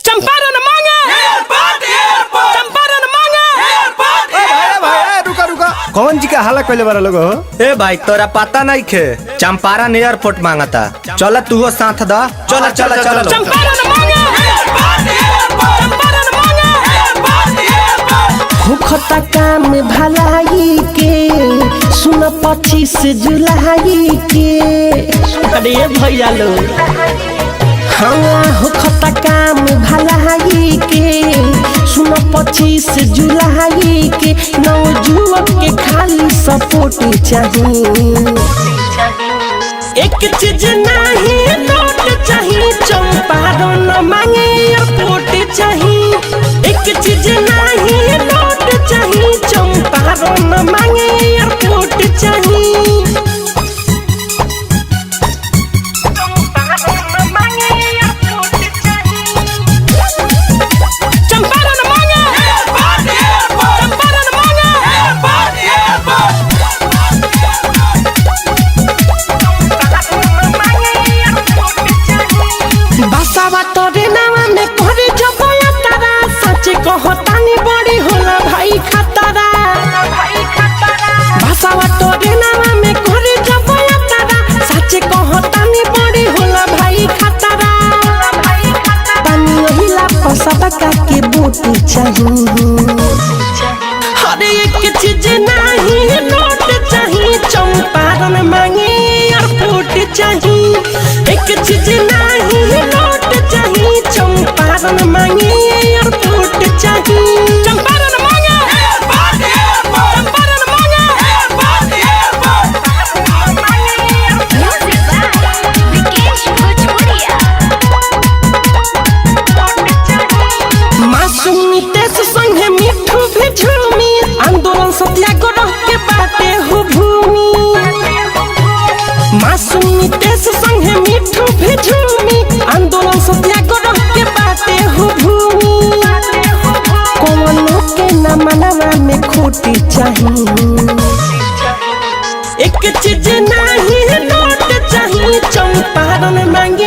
चंपारण मांगे चंपारण मांगे। भाई रुका रुका, कौन जी का हाला कोई बारा लोग हो? ए भाई तोरा पता नहीं खे चंपारण एयरपोर्ट मांगता। चल तू साथ दा। चल चल चल चंपारण मांगे चंपारण मांगे। होखता काम भलाई के सुन 25 जुलाई के। अरे भैया लो हाँ होखता काम भलाई के सुन 25 जुलाई के। नौजुवक के खाली सपोर्ट चाहिए, एक चीज नहीं नोट चाहिए। चंपारण मांगे एयरपोर्ट चाहिए, एक चीज नहीं नोट चाहिए। चंपारण मांगे एयरपोर्ट चाहिए। चंपारण मांगे चंपारण मांगे। बसावा तोरे नावा में करे जबया तारा। सच कहतानी बड़ी होला भाई खतरा। बसावा तोरे नावा में करे जबया तारा। सच कहतानी बड़ी होला भाई खतरा। पानी ओहिला पसबा का के बोट चाहिए, हर एक चीज नहीं नोट चाहिए। चंपारण मांगे एयरपोर्ट चाहिए, एक चीज नहीं नोट चाहिए। चंपारण मांगे एयरपोर्ट चाहिए। चंपारण मांगे चंपारण मांगे। मासूमी तेज संगे मिठू भी झूमी। आंदोलन सत्याग्रह के बाटे हो भूमि। मासूमी तेज संगे मिठू भी झूमी। आंदोलन सत्याग्रह के बाटे हो भूमि। कौनो के न मनवा में खोटी चाहिए, एक चीज नहीं नोट चाहिए। चंपारण मांगे